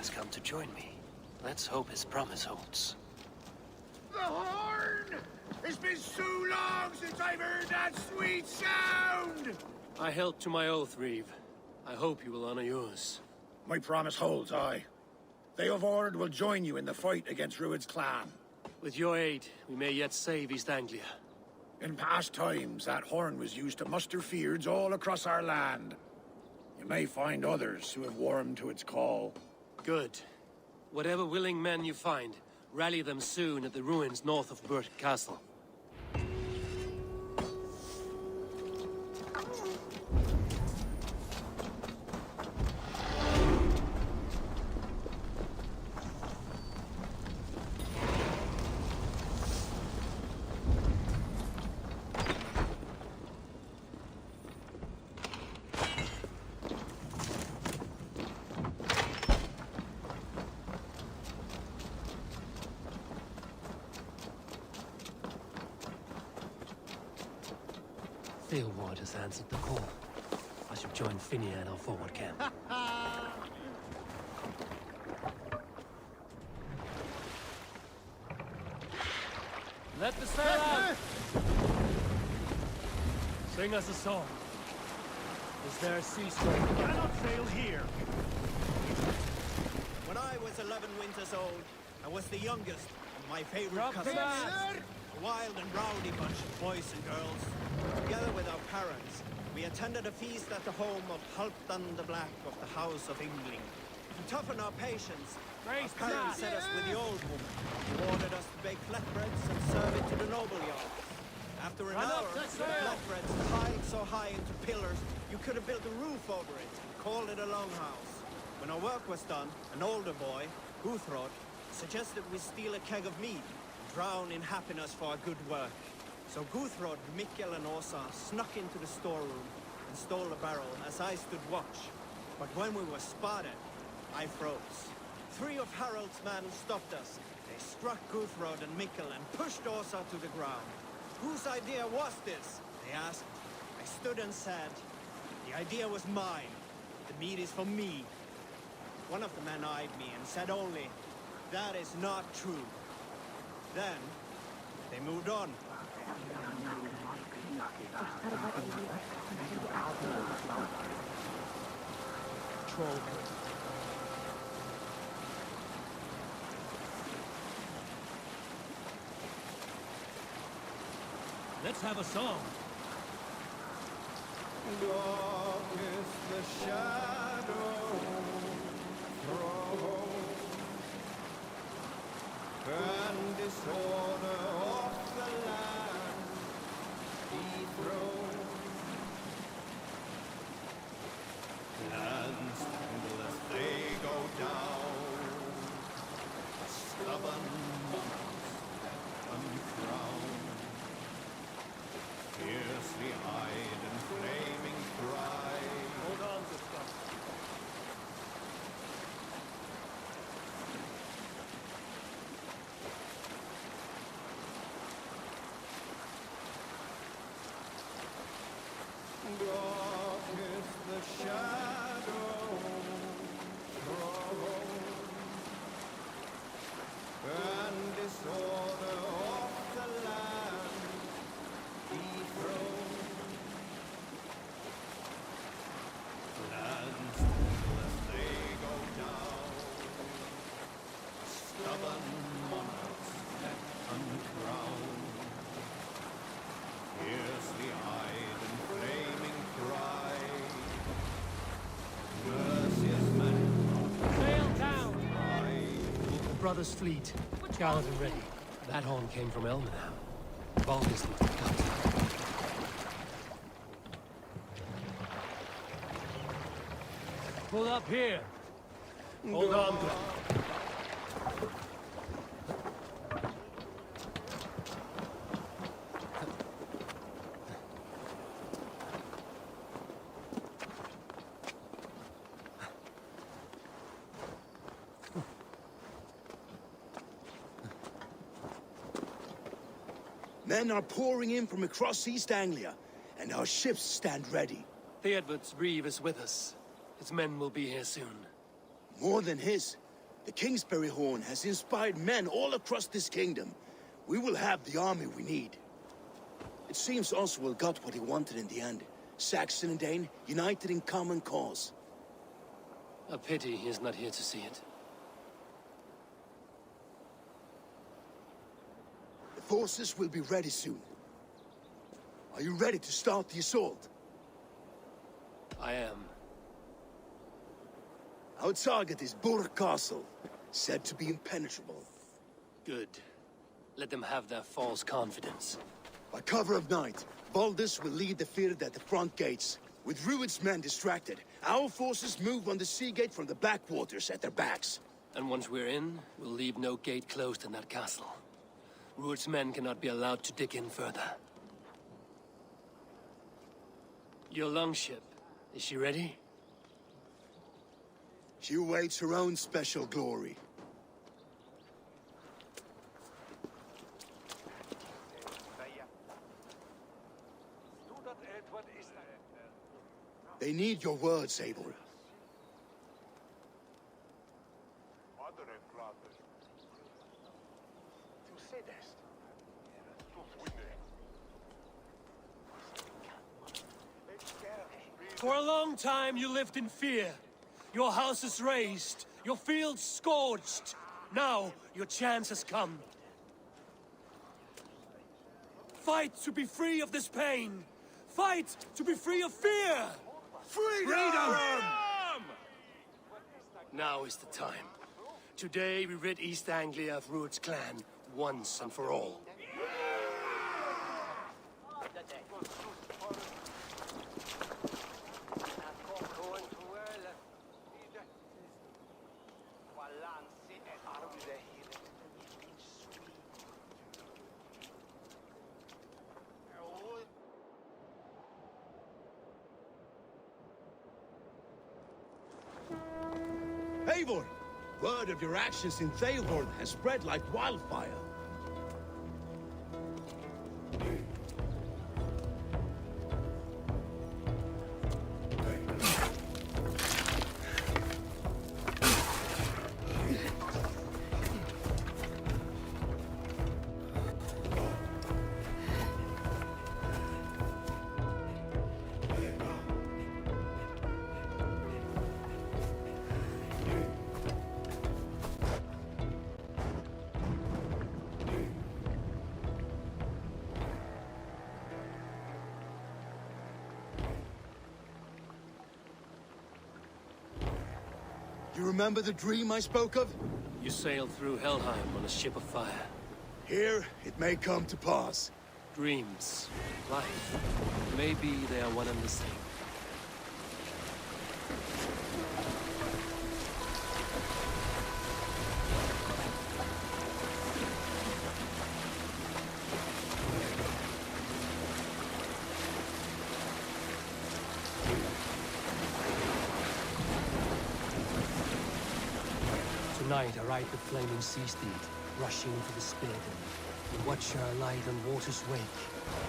has come to join me. Let's hope his promise holds. The horn! It's been so long since I've heard that sweet sound! I held to my oath, Reeve. I hope you will honor yours. My promise holds, aye. They of Ord will join you in the fight against Rued's clan. With your aid, we may yet save East Anglia. In past times, that horn was used to muster fyrds all across our land. You may find others who have warmed to its call. Good. Whatever willing men you find, rally them soon at the ruins north of Burt Castle. Ward has answered the call. I should join Finia in our forward camp. Let the sail out! Sing us a song. Is there a sea storm? We cannot sail here. When I was 11 winters old, I was the youngest of my favorite cousins. A wild and rowdy bunch of boys and girls. Together with our parents, we attended a feast at the home of Halfdan the Black of the House of Yngling. To toughen our patience, our parents set us with the old woman, who ordered us to bake flatbreads and serve it to the noble yards. After an hour, the flatbreads piled so high into pillars, you could have built a roof over it and called it a longhouse. When our work was done, an older boy, Guthrod, suggested we steal a keg of mead and drown in happiness for our good work. So Guthrod, Mikkel and Åsa snuck into the storeroom and stole a barrel as I stood watch. But when we were spotted, I froze. 3 of Harald's men stopped us. They struck Guthrod and Mikkel and pushed Åsa to the ground. Whose idea was this? They asked. I stood and said, the idea was mine. The meat is for me. One of the men eyed me and said only, that is not true. Then, they moved on. Troll. Let's have a song. Long is the shadow thrown, and disorder of the land dethroned. Lands tremble as they go down, stubborn monarchs uncrowned. Fiercely eyed and flaming cry. Hold on, Gustav. Dark is the shadow thrown, and disorder of the land dethroned. Lands tremble as they go down, stubborn monarchs uncrowned. Fiercely eyed and flaming cry, mercy's men Sail down! cry. The brothers' fleet, gallant and ready. That horn came from Elmenham. Boldest to cut. Pull up here. Hold on, Glenn. Men are pouring in from across East Anglia, and our ships stand ready. The Edward's Reeve is with us. His men will be here soon. More than his. The Kingsbury Horn has inspired men all across this kingdom. We will have the army we need. It seems Oswald got what he wanted in the end. Saxon and Dane united in common cause. A pity he is not here to see it. The forces will be ready soon. Are you ready to start the assault? I am. Our target is Burg Castle, said to be impenetrable. Good. Let them have their false confidence. By cover of night, Baldus will lead the field at the front gates. With Rued's men distracted, our forces move on the sea gate from the backwaters at their backs. And once we're in, we'll leave no gate closed in that castle. Rued's men cannot be allowed to dig in further. Your longship, is she ready? She awaits her own special glory. They need your words, Eivor. For a long time you lived in fear. Your houses razed, your fields scorched. Now your chance has come. Fight to be free of this pain. Fight to be free of fear. Freedom! Now is the time. Today we rid East Anglia of Rued's clan once and for all. Eivor! Word of your actions in Theoborn has spread like wildfire. You remember the dream I spoke of? You sailed through Helheim on a ship of fire. Here, it may come to pass. Dreams, life, maybe they are one and the same. Tonight I ride the flaming sea steed, rushing to the spirit and watch her light on water's wake.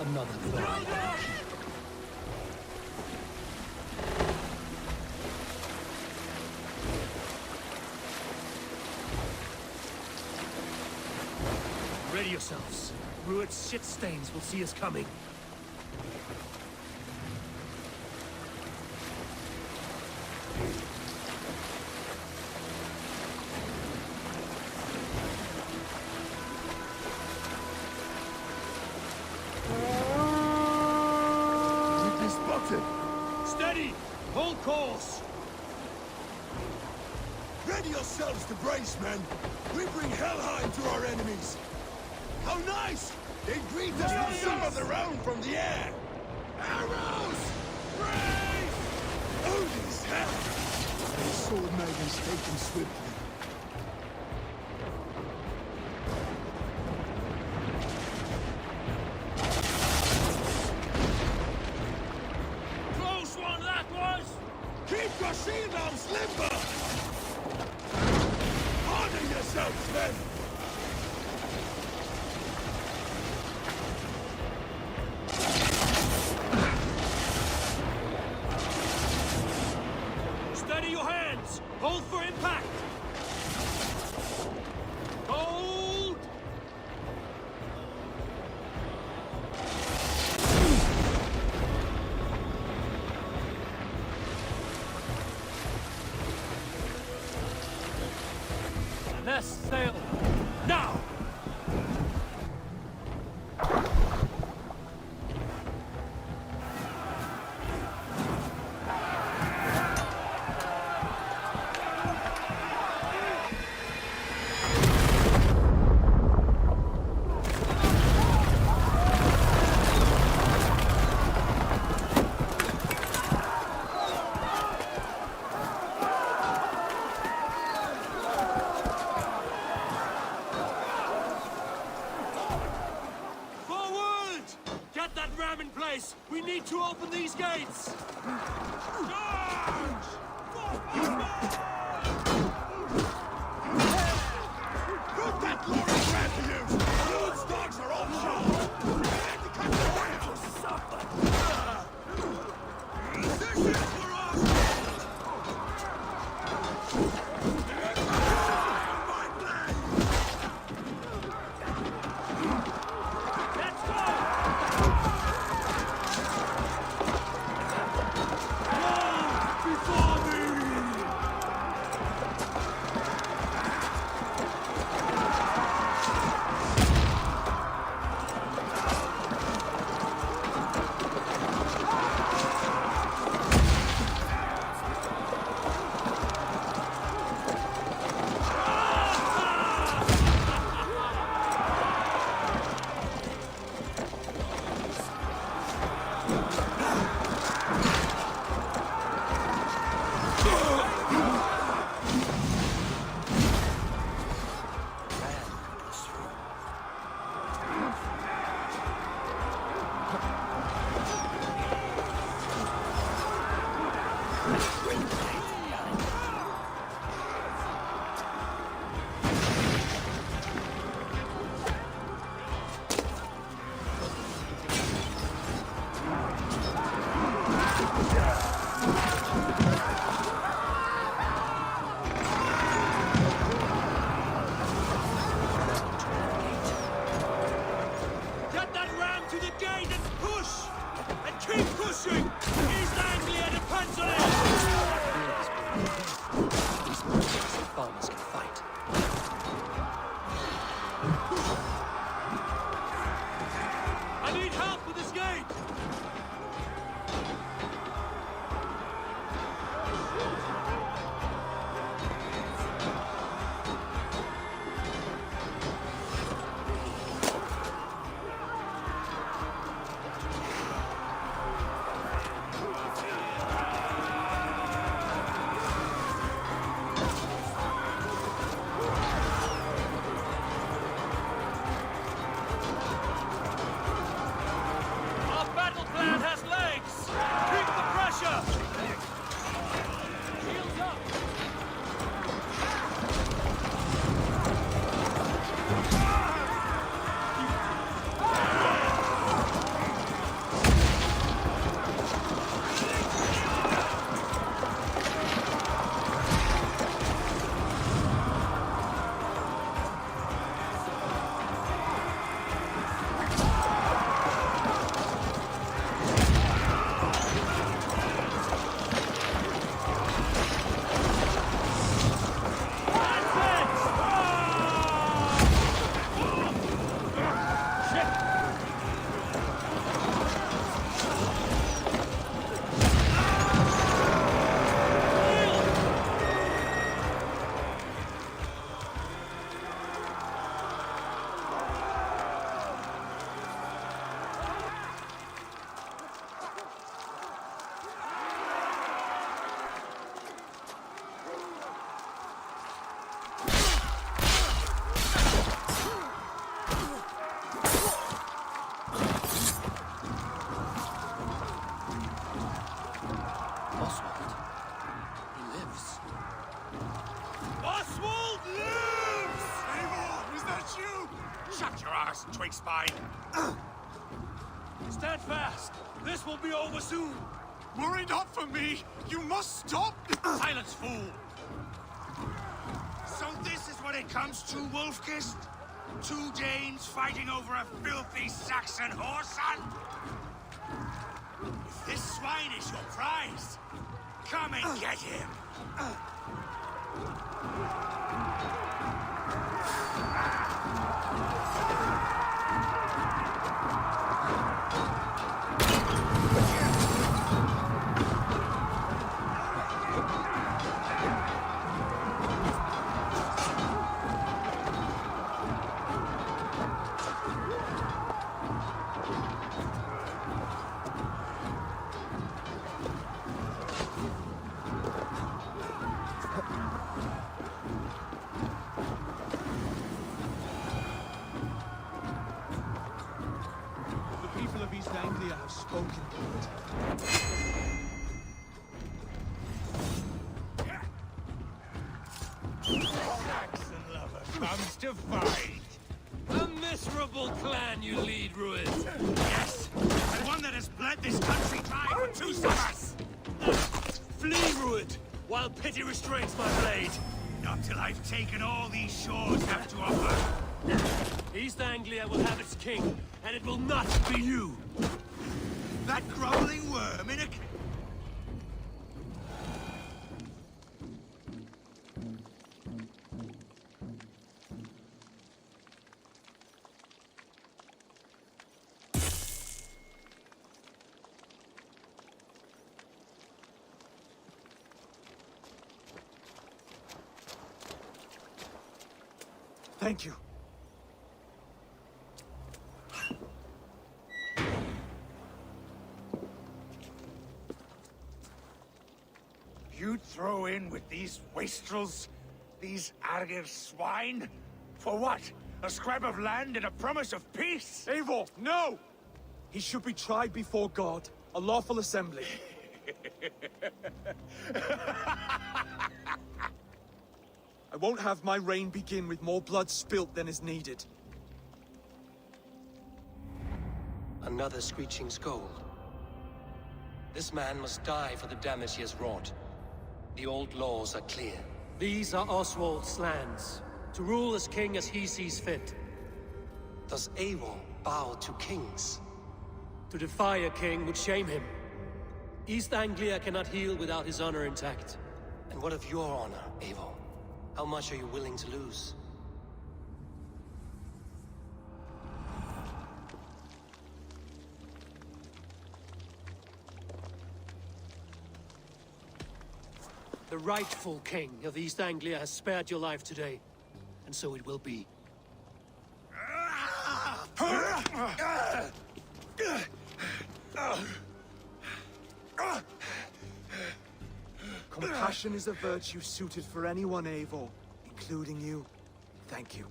Another foe I can keep. Ready yourselves. Rued's shit stains will see us coming. Steady! Hold course! Ready yourselves to brace, men! We bring Helheim to our enemies! How nice! They greet us with some of their own from the air! Arrows! Brace! Odin's hell! The sword maidens taken swiftly. Keep your shield arms limber! Honor yourselves, men! Steady your hands! Hold for impact! Let's sail. Now! In place! We need to open these gates! Charge! Put that glory grab to you! Those dogs are all shot! We have to cut them down! This is for us! My blade! Let's go! Before me! Twig spine. Stand fast. This will be over soon. Worry not for me. You must stop. Silence, fool. So this is what it comes to, Wolfkist? Two Danes fighting over a filthy Saxon whoreson? If this swine is your prize, come and get him. have spoken, Lord. Saxon lover comes to fight. A miserable clan you lead, Ruin. Yes, and one that has bled this country dry for 2 summers. Flee, Ruin, while pity restrains my blade. Not till I've taken all these shores have to offer. East Anglia will have its king, and it will not be you. That groveling worm in a... Thank you. You throw in with these wastrels? These Argir swine? For what? A scrap of land and a promise of peace? Eivor, no! He should be tried before God, a lawful assembly. I won't have my reign begin with more blood spilt than is needed. Another screeching scold. This man must die for the damage he has wrought. The old laws are clear. These are Oswald's lands, to rule as king as he sees fit. Does Eivor bow to kings? To defy a king would shame him. East Anglia cannot heal without his honor intact. And what of your honor, Eivor? How much are you willing to lose? The rightful king of East Anglia has spared your life today, and so it will be. Compassion is a virtue suited for anyone, Eivor, including you. Thank you.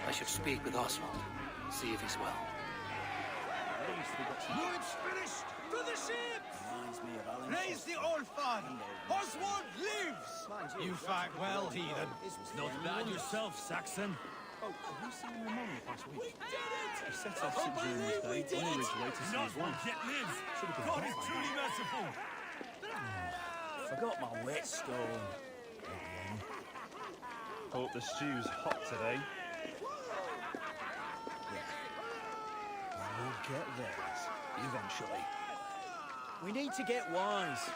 I should speak with Oswald, see if he's well. It's finished! To the ships! Raise the old father! Oswald lives! You fight well, heathen. Not bad yourself, Saxon. Oh, have you seen Ramon last week? We did it! He set off ship during his day, on his way to see his wife. Yet lives. Should have been God fine. is truly merciful. Forgot my whetstone. Hope the stew's hot today. We'll get theirs, eventually. We need to get wise.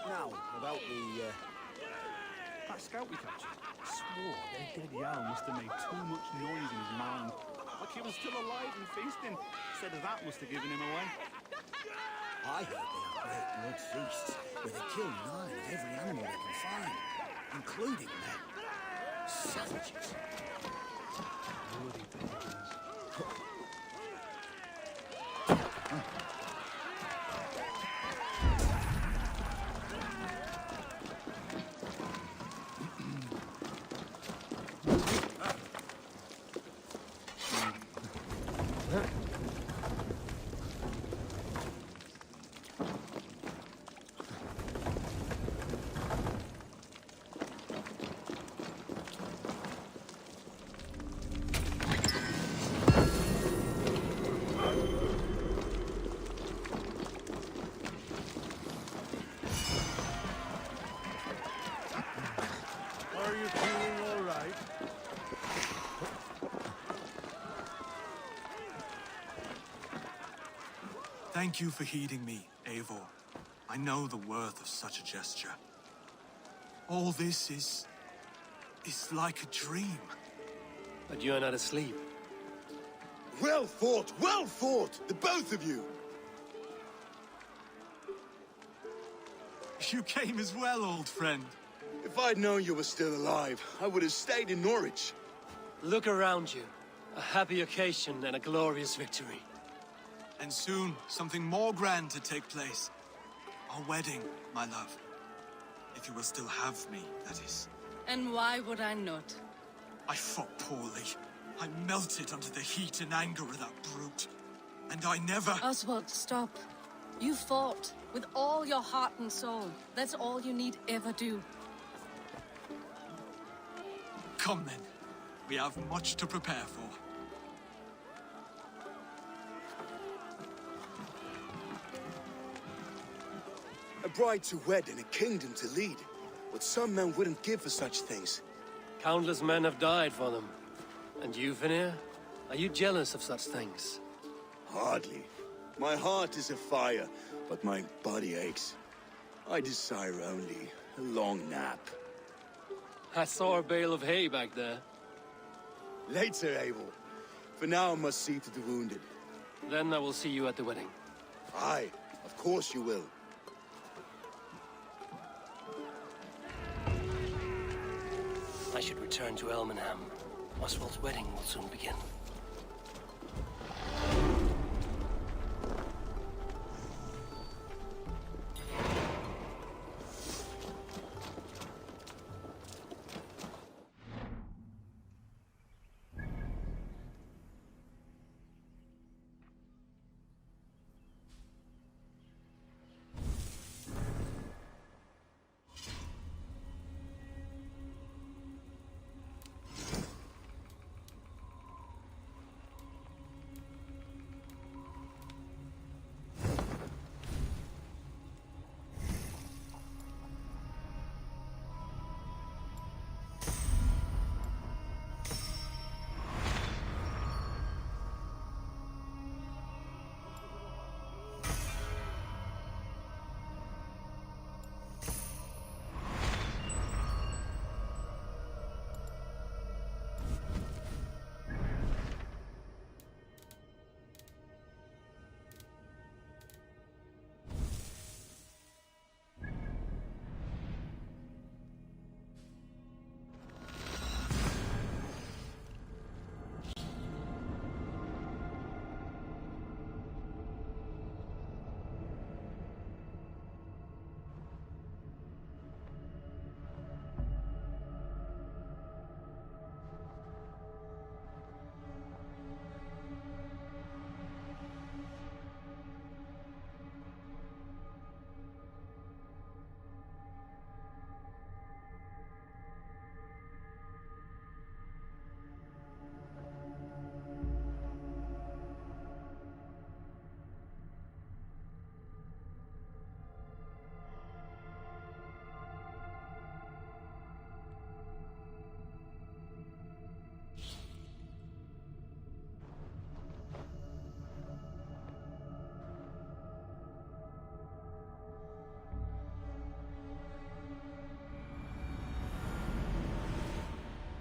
Now, about That scout we captured swore their dead Jarl must have made too much noise in his mind. Like he was still alive and feasting. Said that must have given him away. I heard they have great blood feasts where they kill 9 of every animal they can find, including men. Savages. Bloody dangers. Are you feeling all right? Thank you for heeding me, Eivor. I know the worth of such a gesture. All this is like a dream. But you're not asleep. Well fought, the both of you! You came as well, old friend. If I'd known you were still alive, I would have stayed in Norwich. Look around you. A happy occasion and a glorious victory. And soon, something more grand to take place. Our wedding, my love. If you will still have me, that is. And why would I not? I fought poorly. I melted under the heat and anger of that brute. And I never... Oswald, stop. You fought with all your heart and soul. That's all you need ever do. Come then. We have much to prepare for. A bride to wed and a kingdom to lead. What some men wouldn't give for such things. Countless men have died for them. And you, Vanir? Are you jealous of such things? Hardly. My heart is afire, but my body aches. I desire only a long nap. I saw a bale of hay back there. Later, Abel. For now, I must see to the wounded. Then I will see you at the wedding. Aye, of course you will. I should return to Elmenham. Oswald's wedding will soon begin.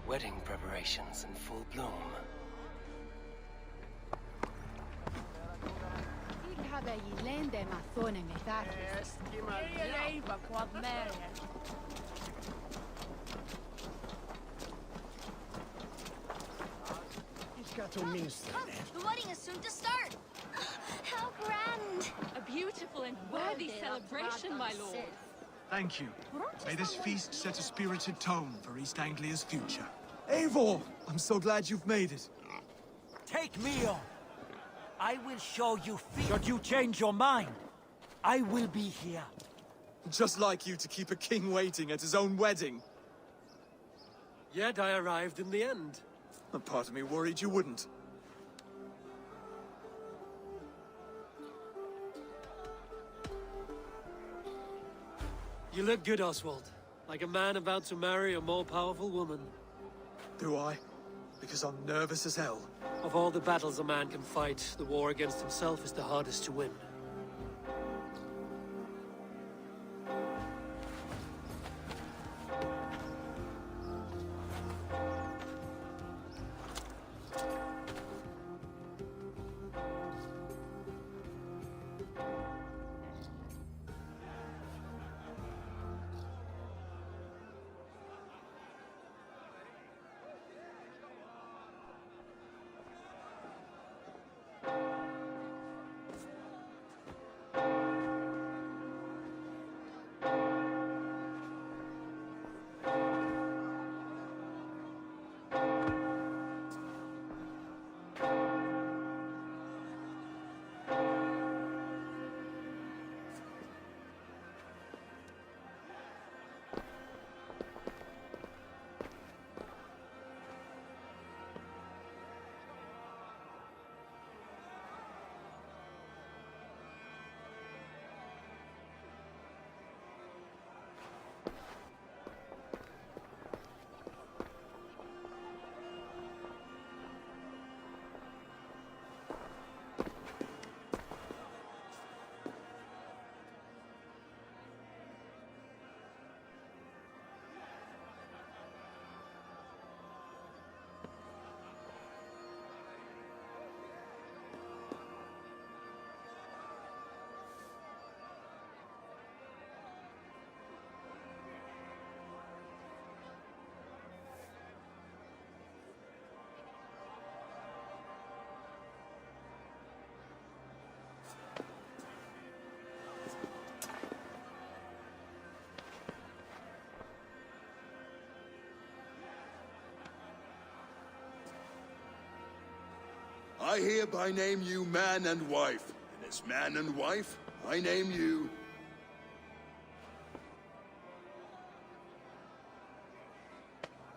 Wedding preparations in full bloom. Come, the wedding is soon to start. How grand! A beautiful and worthy celebration, my lord. Thank you. May this feast set a spirited tone for East Anglia's future. Eivor! I'm so glad you've made it. Take me on. I will show you fear. Should you change your mind, I will be here. Just like you to keep a king waiting at his own wedding. Yet I arrived in the end. A part of me worried you wouldn't. You look good, Oswald. Like a man about to marry a more powerful woman. Do I? Because I'm nervous as hell. Of all the battles a man can fight, the war against himself is the hardest to win. I hereby name you man and wife. And as man and wife, I name you...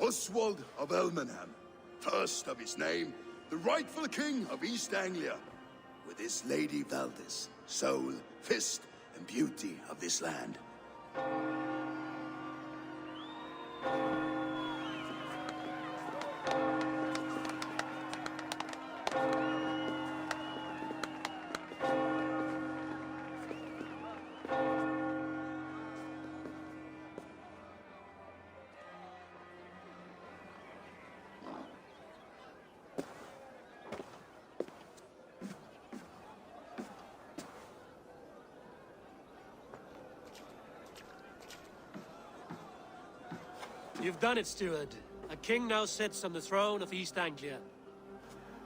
Oswald of Elmenham, first of his name, the rightful king of East Anglia, with his lady Valdis, soul, fist, and beauty of this land. You've done it, steward. A king now sits on the throne of East Anglia.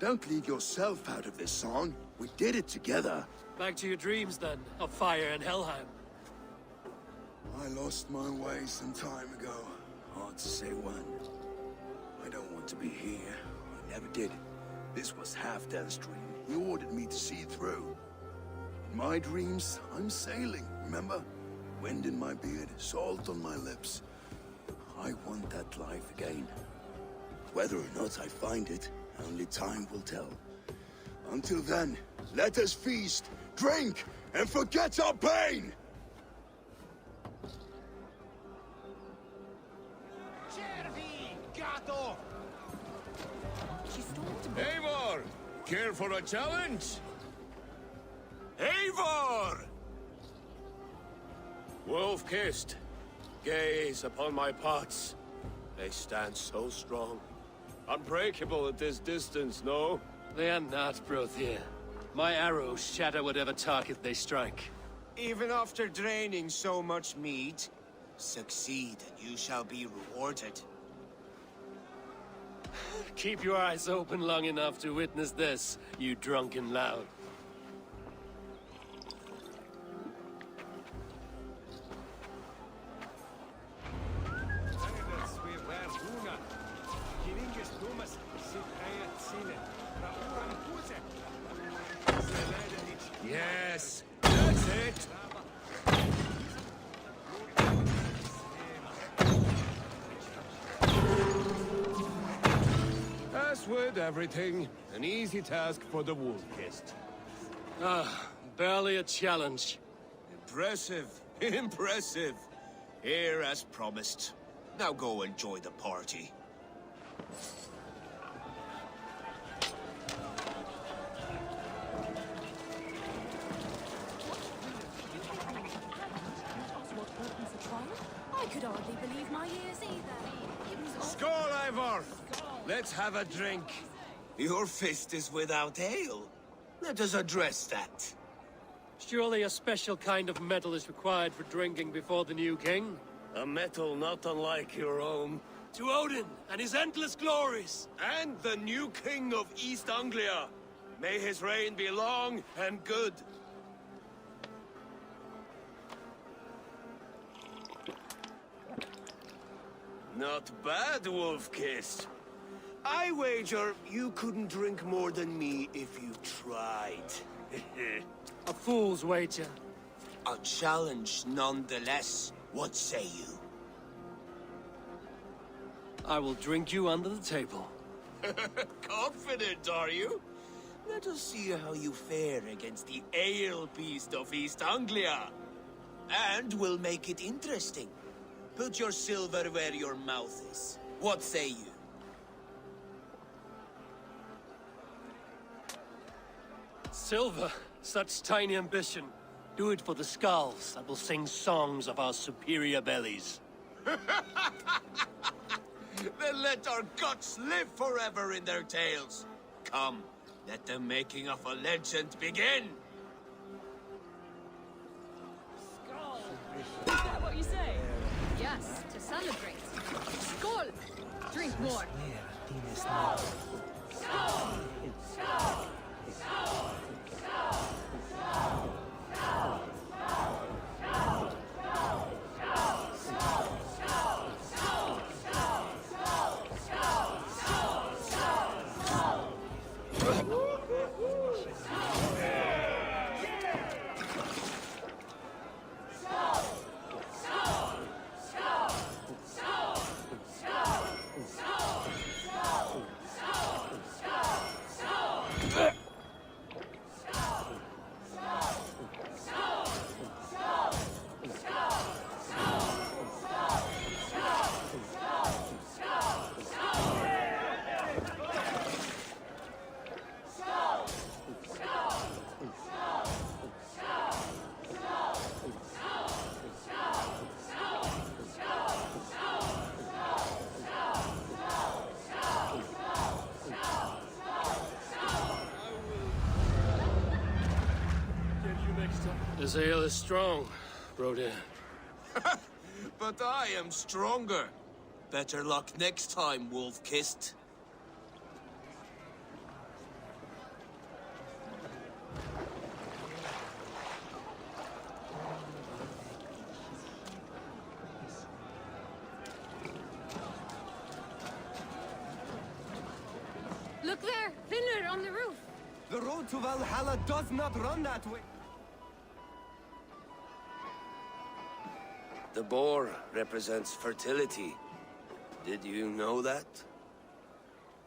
Don't leave yourself out of this song. We did it together. Back to your dreams, then, of fire and Helheim. I lost my way some time ago. Hard to say when. I don't want to be here. I never did. This was Halfdan's dream. He ordered me to see through. In my dreams, I'm sailing, remember? Wind in my beard, salt on my lips. I want that life again. Whether or not I find it, only time will tell. Until then, let us feast, drink, and forget our pain! Eivor! Care for a challenge? Eivor! Wolf-kissed. Gaze upon my pots. They stand so strong. Unbreakable at this distance, no? They are not, Brothier. My arrows shatter whatever target they strike. Even after draining so much meat, succeed and you shall be rewarded. Keep your eyes open long enough to witness this, you drunken lout. Yes, that's it! As with everything, an easy task for the wolf-kissed. Ah, barely a challenge. Impressive, impressive. Here as promised. Now go enjoy the party. I could hardly believe my ears either. Skål, Eivor! Let's have a drink. Your fist is without ale. Let us address that. Surely a special kind of metal is required for drinking before the new king? A metal not unlike your own. To Odin and his endless glories! And the new king of East Anglia. May his reign be long and good. Not bad, Wolf-kissed. I wager you couldn't drink more than me if you tried. A fool's wager. A challenge nonetheless. What say you? I will drink you under the table. Confident, are you? Let us see how you fare against the ale beast of East Anglia. And we'll make it interesting. Put your silver where your mouth is. What say you? Silver, such tiny ambition. Do it for the skulls that will sing songs of our superior bellies. Then let our guts live forever in their tails. Come, let the making of a legend begin. Is that what you say? Yes, to celebrate. Skål! Drink more. This ale is strong, Rodin. But I am stronger. Better luck next time, wolf-kissed. Look there! Vinler on the roof! The road to Valhalla does not run that way. The boar represents fertility. Did you know that?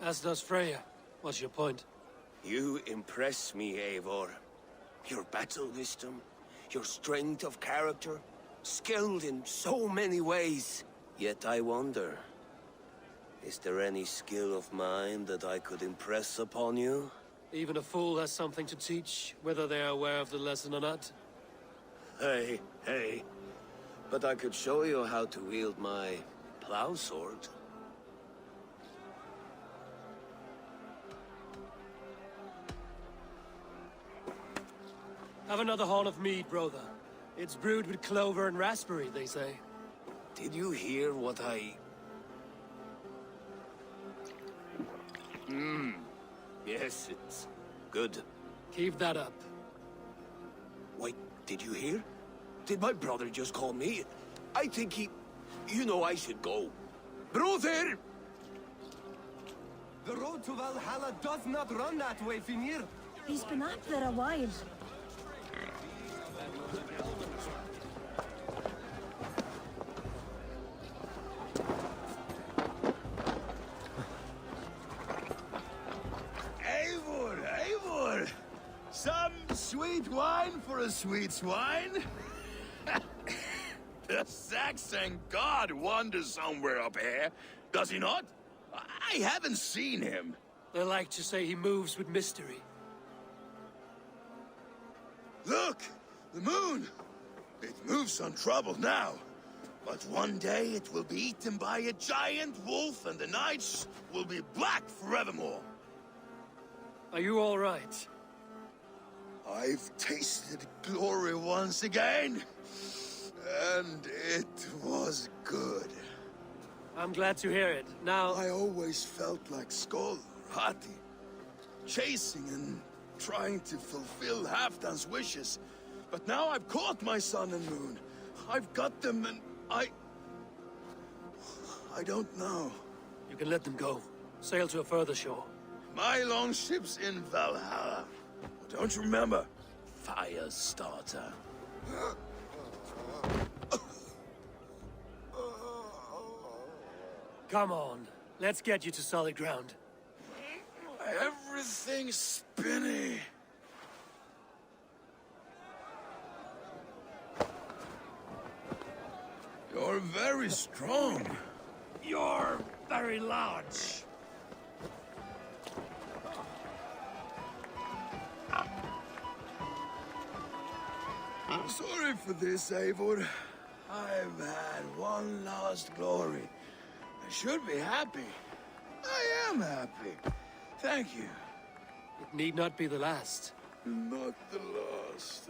As does Freya. What's your point? You impress me, Eivor. Your battle wisdom, your strength of character, skilled in so many ways. Yet I wonder, is there any skill of mine that I could impress upon you? Even a fool has something to teach, whether they are aware of the lesson or not. Hey. But I could show you how to wield my plow sword. Have another horn of mead, brother. It's brewed with clover and raspberry, they say. Did you hear what I... Yes, it's good. Keep that up. Wait, did you hear? Did my brother just call me? I think he... You know I should go. Brother! The road to Valhalla does not run that way, Finir. He's been up there a while. Eivor! Some sweet wine for a sweet swine? The Saxon god wanders somewhere up here, does he not? I haven't seen him. They like to say he moves with mystery. Look! The moon! It moves untroubled now. But one day it will be eaten by a giant wolf and the nights will be black forevermore. Are you all right? I've tasted glory once again. And it was good. I'm glad to hear it. Now... I always felt like Skoll, Hati. Chasing and trying to fulfill Halfdan's wishes. But now I've caught my sun and moon. I've got them and I don't know. You can let them go. Sail to a further shore. My longship's in Valhalla. Don't you remember? Firestarter. Come on. Let's get you to solid ground. Everything's spinny. You're very strong. You're very large. Sorry for this, Eivor. I've had one last glory. I should be happy. I am happy. Thank you. It need not be the last. Not the last.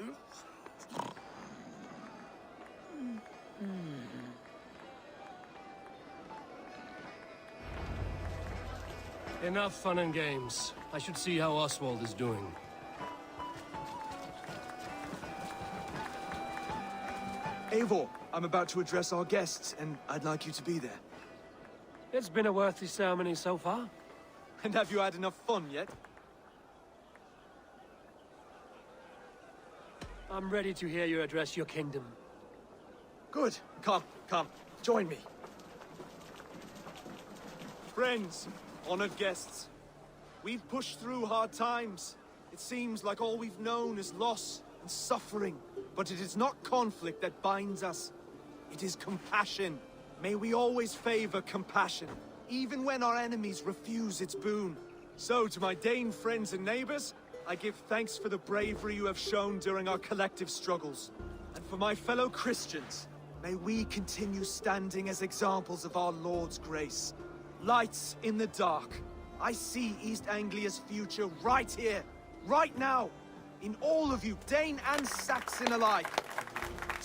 Enough fun and games. I should see how Oswald is doing. Eivor, I'm about to address our guests, and I'd like you to be there. It's been a worthy ceremony so far. And have you had enough fun yet? I'm ready to hear you address your kingdom. Good. Come. Join me. Friends, honored guests, we've pushed through hard times. It seems like all we've known is loss and suffering. But it is not conflict that binds us. It is compassion. May we always favor compassion, even when our enemies refuse its boon. So, to my Dane friends and neighbors, I give thanks for the bravery you have shown during our collective struggles. And for my fellow Christians, may we continue standing as examples of our Lord's grace. Lights in the dark. I see East Anglia's future right here, right now. in all of you, Dane and Saxon alike.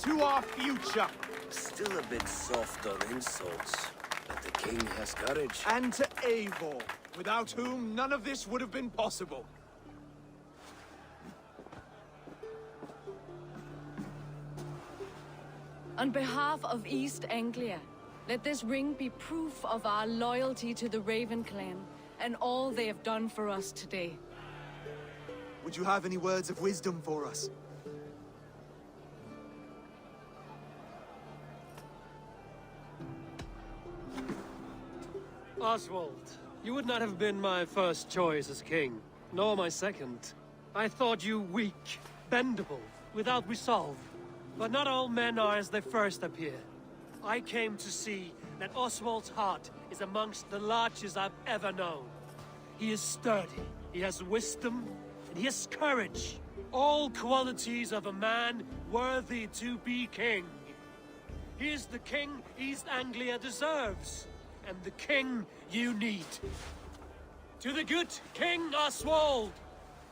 To our future. Still a bit soft on insults, but the king has courage. And to Eivor, without whom none of this would have been possible. On behalf of East Anglia, let this ring be proof of our loyalty to the Raven clan and all they have done for us today. Would you have any words of wisdom for us? Oswald, you would not have been my first choice as king, nor my second. I thought you weak, bendable, without resolve. But not all men are as they first appear. I came to see that Oswald's heart is amongst the largest I've ever known. He is sturdy, he has wisdom, and he has courage. All qualities of a man worthy to be king. He is the king East Anglia deserves, and the king you need. To the good King Oswald!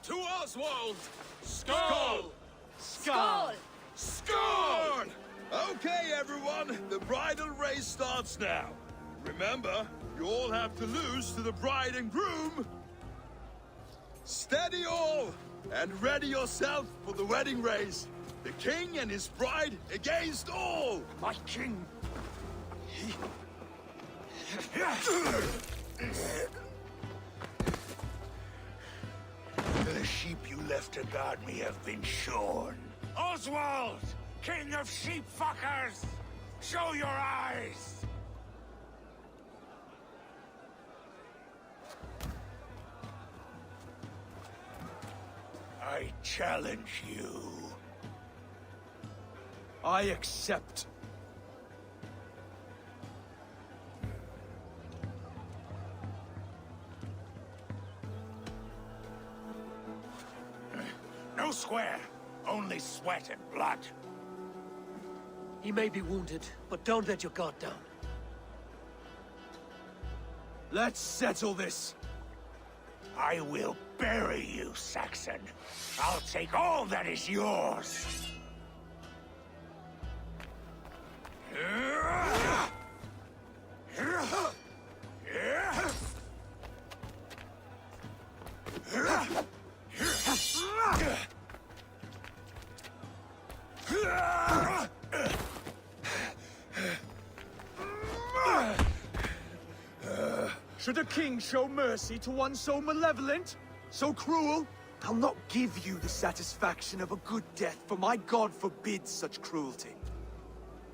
To Oswald! Skull! Skull! Scorn! Okay, everyone, the bridal race starts now. Remember, you all have to lose to the bride and groom. Steady all, and ready yourself for the wedding race. The king and his bride against all. My king! The sheep you left to guard me have been shorn. Oswald! King of sheep fuckers! Show your eyes! I challenge you. I accept. No square, only sweat and blood. He may be wounded, but don't let your guard down. Let's settle this. I will bury you, Saxon. I'll take all that is yours. Should a king show mercy to one so malevolent, so cruel? I'll not give you the satisfaction of a good death, for my god forbids such cruelty.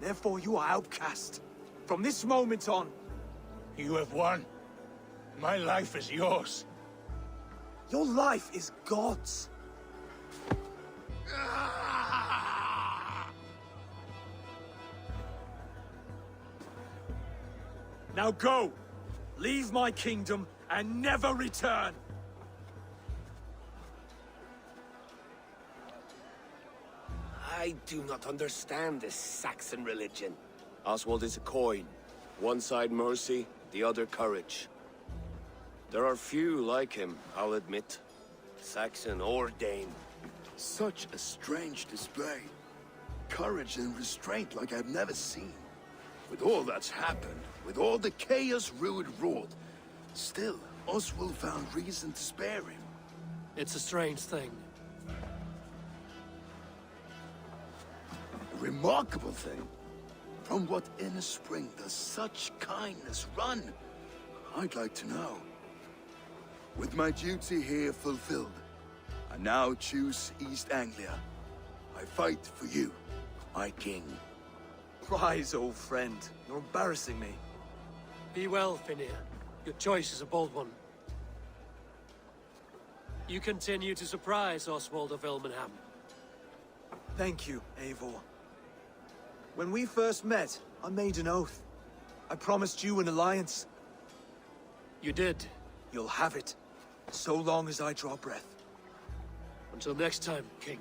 Therefore you are outcast. From this moment on. You have won. My life is yours. Your life is God's. Now go! Leave my kingdom and never return! I do not understand this Saxon religion. Oswald is a coin. One side mercy, the other courage. There are few like him, I'll admit. Saxon or Dane. Such a strange display. Courage and restraint like I've never seen. With all that's happened, with all the chaos Rued wrought, still, Oswald found reason to spare him. It's a strange thing. A remarkable thing. From what inner spring does such kindness run? I'd like to know. With my duty here fulfilled, I now choose East Anglia. I fight for you, my king. Rise, old friend. You're embarrassing me. Be well, Finir. Your choice is a bold one. You continue to surprise Oswald of Ilmenham. Thank you, Eivor. When we first met, I made an oath. I promised you an alliance. You did. You'll have it, so long as I draw breath. Until next time, King.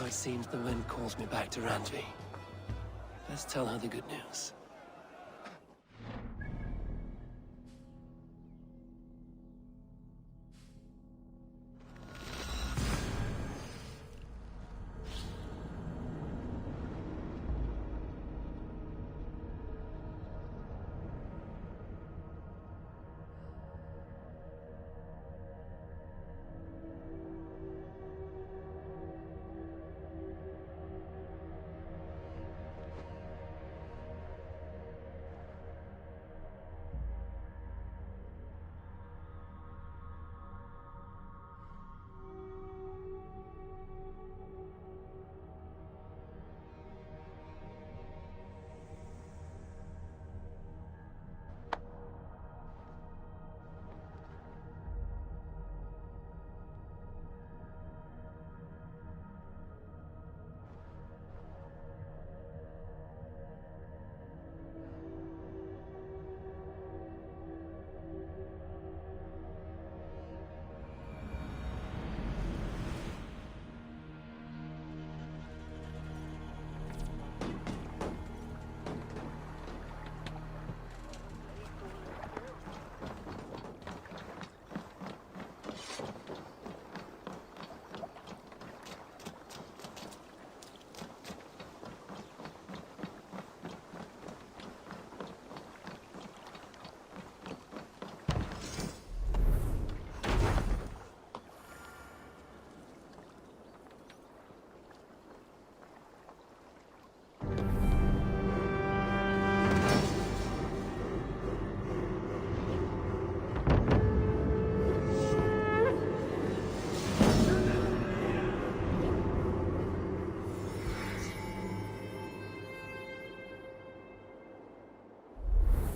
Now it seems the wind calls me back to Randvi. Let's tell her the good news.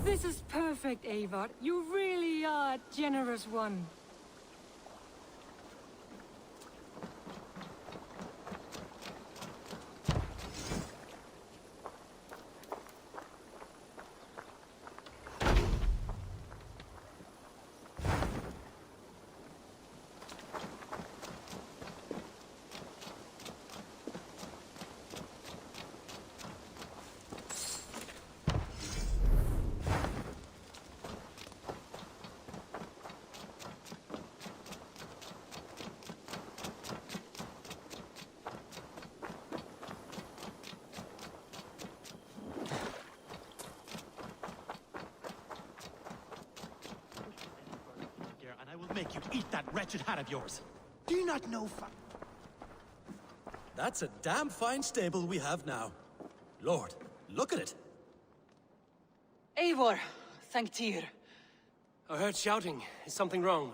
This is perfect, Eivor. You really are a generous one. Make you eat that wretched hat of yours. Do you not know That's a damn fine stable we have now. Lord, look at it. Eivor, thank Tyr. I heard shouting. Is something wrong?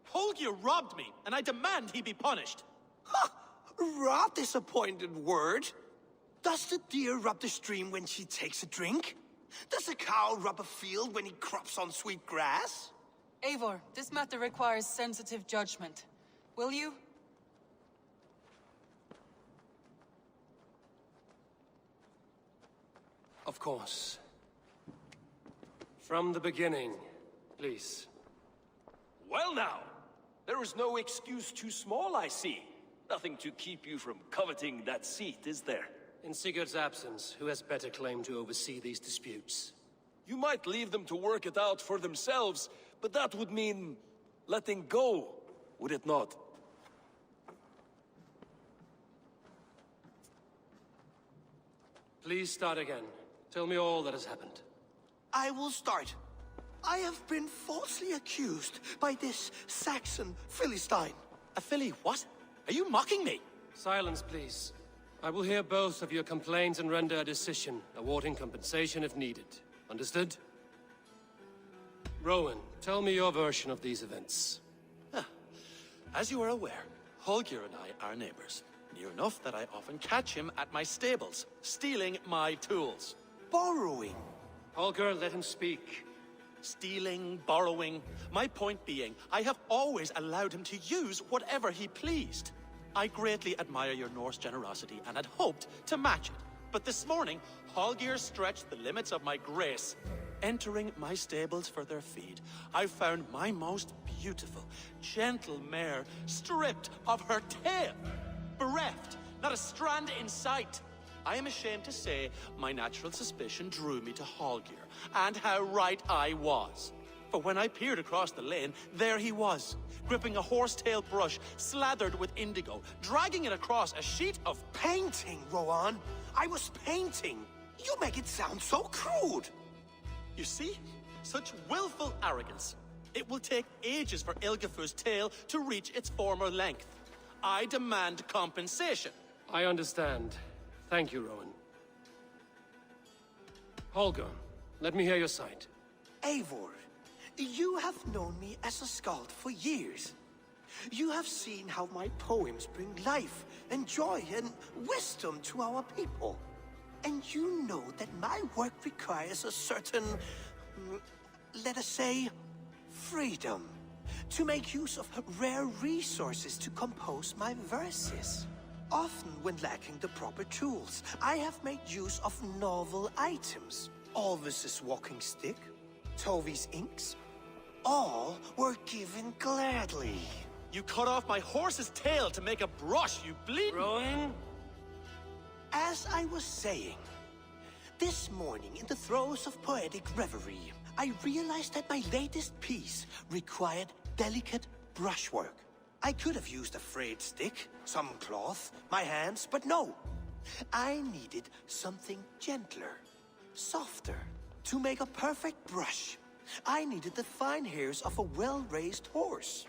Holger robbed me, and I demand he be punished. Ha! Rot disappointed word. Does the deer rub the stream when she takes a drink? Does a cow rub a field when he crops on sweet grass? Eivor, this matter requires sensitive judgment. Will you? Of course. From the beginning, please. Well now, there is no excuse too small, I see. Nothing to keep you from coveting that seat, is there? In Sigurd's absence, who has better claim to oversee these disputes? You might leave them to work it out for themselves, but that would mean letting go, would it not? Please start again. Tell me all that has happened. I will start. I have been falsely accused by this Saxon Philistine. A Philly what? Are you mocking me? Silence, please. I will hear both of your complaints and render a decision, awarding compensation if needed. Understood? Rowan, tell me your version of these events. As you are aware, Holger and I are neighbors. Near enough that I often catch him at my stables, stealing my tools. Borrowing. Holger, let him speak. Stealing, borrowing. My point being, I have always allowed him to use whatever he pleased. I greatly admire your Norse generosity and had hoped to match it. But this morning, Holger stretched the limits of my grace. Entering my stables for their feed, I found my most beautiful, gentle mare stripped of her tail, bereft, Not a strand in sight. I am ashamed to say my natural suspicion drew me to Hallgeir, and how right I was. For when I peered across the lane, there he was, gripping a horsetail brush slathered with indigo, dragging it across a sheet of... Painting, Rowan. I was painting. You make it sound so crude. You see? Such willful arrogance. It will take ages for Ilgafur's tail to reach its former length. I demand compensation. I understand. Thank you, Rowan. Holger, let me hear your side. Eivor, you have known me as a skald for years. You have seen how my poems bring life and joy and wisdom to our people. And you know that my work requires a certain, let us say, freedom. To make use of rare resources to compose my verses. Often when lacking the proper tools, I have made use of novel items. Alvis's walking stick, Tovi's inks, all were given gladly. You cut off my horse's tail to make a brush, you bleed... Rowan? As I was saying, this morning in the throes of poetic reverie, I realized that my latest piece required delicate brushwork. I could have used a frayed stick, some cloth, my hands, but no. I needed something gentler, softer. To make a perfect brush, I needed the fine hairs of a well-raised horse.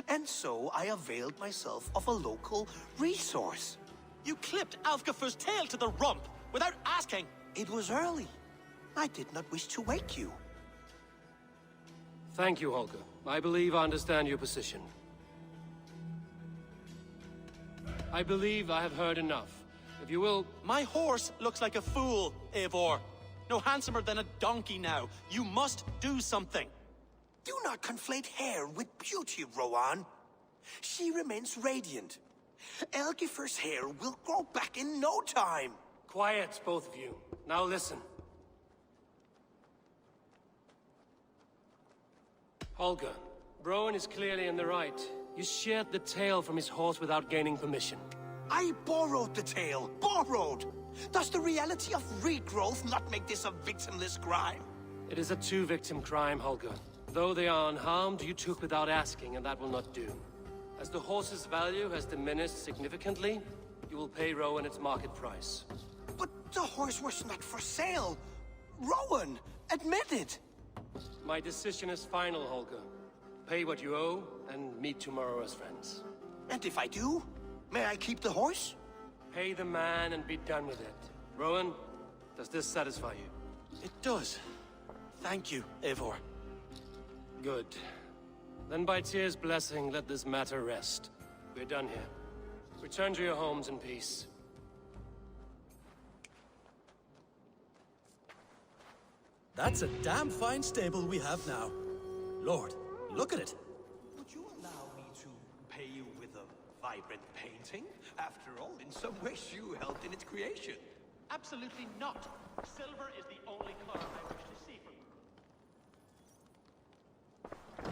And so I availed myself of a local resource. You clipped Alfgafur's tail to the rump without asking. It was early. I did not wish to wake you. Thank you, Holger. I believe I understand your position. I believe I have heard enough. If you will... My horse looks like a fool, Eivor. No handsomer than a donkey now. You must do something. Do not conflate hair with beauty, Rowan. She remains radiant. Elgifur's hair will grow back in no time. Quiet, both of you. Now listen. Holger, Rowan is clearly in the right. You sheared the tail from his horse without gaining permission. I borrowed the tail. Borrowed! Does the reality of regrowth not make this a victimless crime? It is a two-victim crime, Holger. Though they are unharmed, you took without asking, and that will not do. As the horse's value has diminished significantly, you will pay Rowan its market price. But the horse was not for sale. Rowan, admit it. My decision is final, Holger. Pay what you owe, and meet tomorrow as friends. And if I do, may I keep the horse? Pay the man and be done with it. Rowan, does this satisfy you? It does. Thank you, Eivor. Good. Then by Tyr's blessing, let this matter rest. We're done here. Return to your homes in peace. That's a damn fine stable we have now. Lord, look at it. Would you allow me to pay you with a vibrant painting? After all, in some ways you helped in its creation. Absolutely not. Silver is the only color I wish to see from you.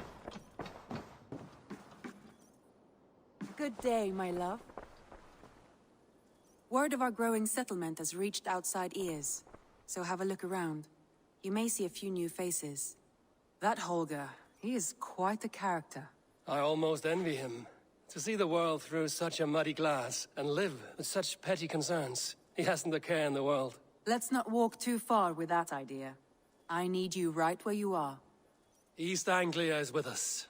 Good day, my love. Word of our growing settlement has reached outside ears, so have a look around. You may see a few new faces. That Holger, he is quite a character. I almost envy him. To see the world through such a muddy glass, and live with such petty concerns. He hasn't a care in the world. Let's not walk too far with that idea. I need you right where you are. East Anglia is with us.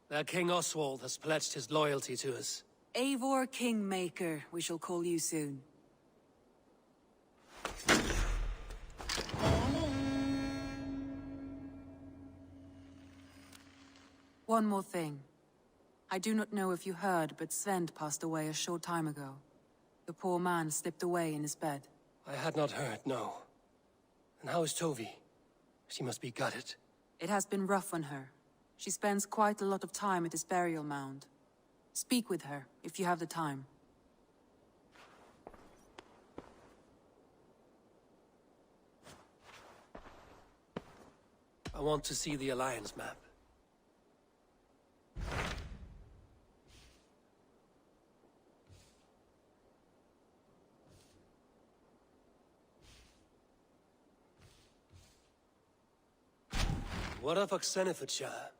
Their King Oswald has pledged his loyalty to us. Eivor Kingmaker, we shall call you soon. One more thing. I do not know if you heard, but Svend passed away a short time ago. The poor man slipped away in his bed. I had not heard, no. And how is Tovi? She must be gutted. It has been rough on her. She spends quite a lot of time at his burial mound. Speak with her, if you have the time. I want to see the Alliance map. What of Oxenfordshire?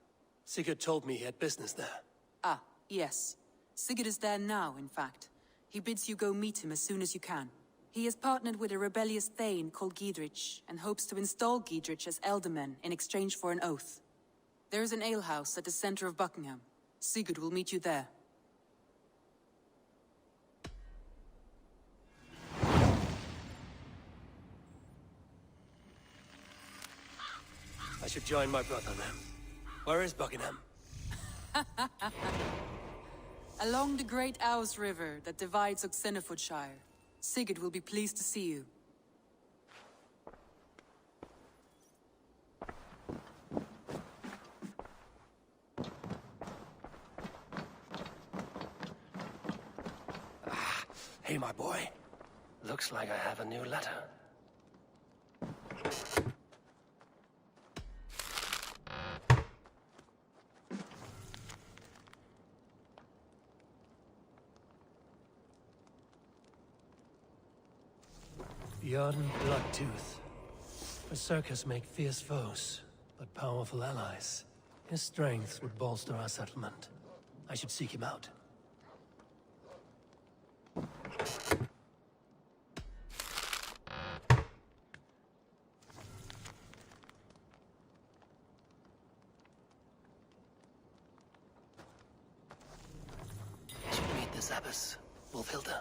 Sigurd told me he had business there. Ah, yes. Sigurd is there now, in fact. He bids you go meet him as soon as you can. He has partnered with a rebellious Thane called Giedrich, and hopes to install Giedrich as Elderman in exchange for an oath. There is an alehouse at the center of Buckingham. Sigurd will meet you there. I should join my brother then. Where is Buckingham? Along the Great Ouse River that divides Oxenfordshire. Sigurd will be pleased to see you. Hey, my boy. Looks like I have a new letter. Beyond Bloodtooth. Berserkers make fierce foes, but powerful allies. His strength would bolster our settlement. I should seek him out. I should meet this abbess, Wolfhilda.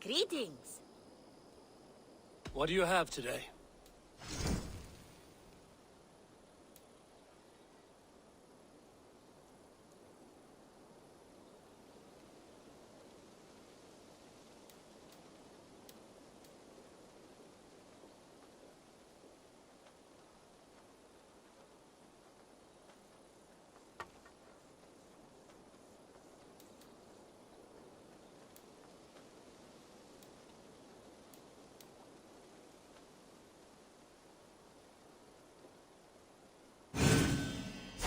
Greetings. What do you have today?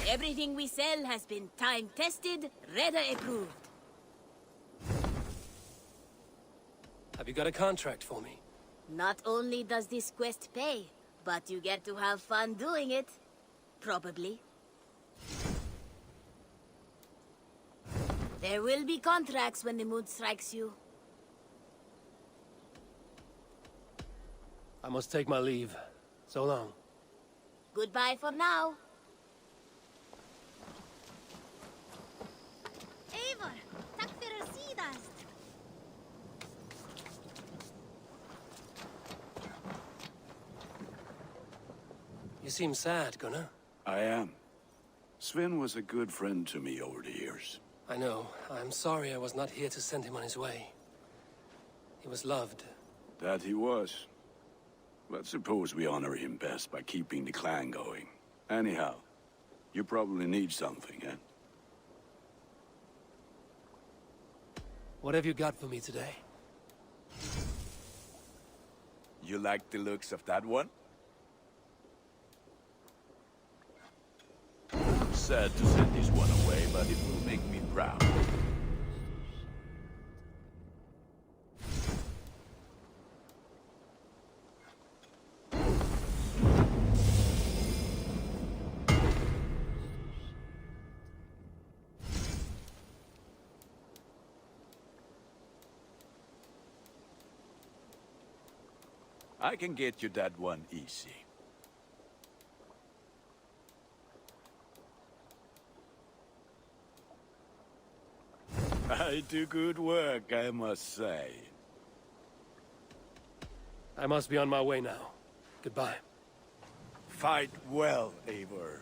Everything we sell has been time-tested, Reda approved. Have you got a contract for me? Not only does this quest pay, but you get to have fun doing it. Probably. There will be contracts when the mood strikes you. I must take my leave. So long. Goodbye for now. Eivor, takk fyrir síðast. You seem sad, Gunnar. I am. Sven was a good friend to me over the years. I know. I'm sorry I was not here to send him on his way. He was loved. That he was. But suppose we honor him best by keeping the clan going. Anyhow, you probably need something, eh? What have you got for me today? You like the looks of that one? sad to send this one away, but it will make me proud. I can get you that one easy. I do good work, I must say. I must be on my way now. Goodbye. Fight well, Eivor.